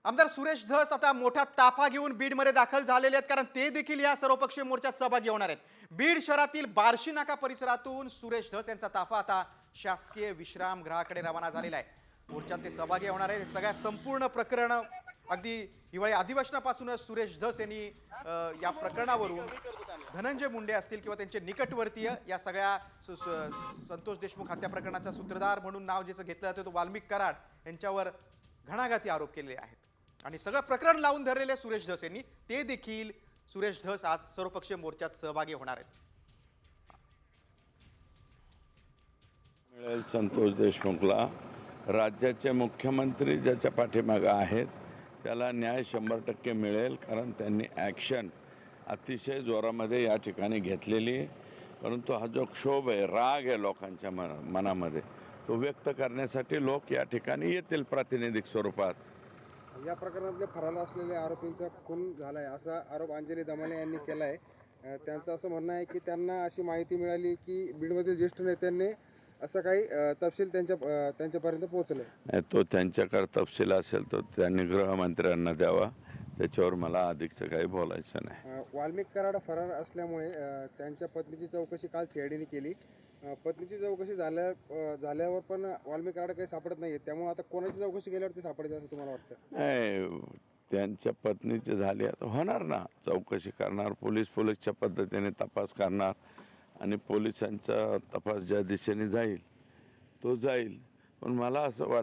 आमदार सुरेश धस आता मोठा ताफा घेऊन बीडमध्ये दाखल झालेले आहेत, कारण ते देखील या सर्वपक्षीय मोर्चात सहभागी होणार आहेत। बीड शहरातील बार्शी नाका परिसरातून सुरेश धस यांचा ताफा आता शासकीय विश्रामगृहाकडे रवाना झालेला आहे। मोर्चात ते सहभागी होणार आहेत। सगळ्या संपूर्ण प्रकरण अगदी हिवाळी अधिवेशनापासूनच सुरेश धस यांनी या प्रकरणावरून धनंजय मुंडे असतील किंवा त्यांचे निकटवर्तीय या सगळ्या संतोष देशमुख हत्या प्रकरणाचा सूत्रधार म्हणून नाव ज्याचं घेतलं जातं तो वाल्मिक कराड यांच्यावर घणाघाती आरोप केलेले आहेत। आणि सगळं प्रकरण लावून धरलेले सुरेश धस यांनी ते देखील सुरेश धस आज सर्वपक्षीय मोर्चात सहभागी होणार आहेत। मिळेल संतोष देशमुखला, राज्याचे मुख्यमंत्री ज्याच्या पाठीमागे आहेत त्याला न्याय 100% मिळेल, कारण त्यांनी ॲक्शन अतिशय जोरामध्ये या ठिकाणी घेतलेली आहे। परंतु हा जो क्षोभ आहे, राग आहे लोकांच्या मनामध्ये, तो व्यक्त करण्यासाठी लोक या ठिकाणी येतील प्रातिनिधिक स्वरूपात। या प्रकरणातले फरार असलेल्या आरोपींचा खून झालाय असा आरोप अंजली दमाने यांनी केला आहे। त्यांचं असं म्हणणं आहे की त्यांना अशी माहिती मिळाली की बीडमधील ज्येष्ठ नेत्यांनी असं काही तपशील त्यांच्यापर्यंत पोहोचले। तो त्यांच्याकडे तपशील असेल तर त्यांनी गृहमंत्र्यांना द्यावा, त्याच्यावर मला अधिकचं काही बोलायचं नाही। वाल्मिक कराड फरार असल्यामुळे त्यांच्या पत्नीची चौकशी काल सीआयडीने केली। पत्नीची चौकशी झाल्यावर पण वाल्मिक कराड काही सापडत नाही, त्यामुळे आता कोणाची चौकशी केल्यावर ते सापडते असं तुम्हाला वाटतं? नाही, त्यांच्या पत्नीचे झाले आता होणार ना, चौकशी करणार पोलीसच्या पद्धतीने तपास करणार आणि पोलिसांचा तपास ज्या दिशेने जाईल तो जाईल। पण मला असं वाटतं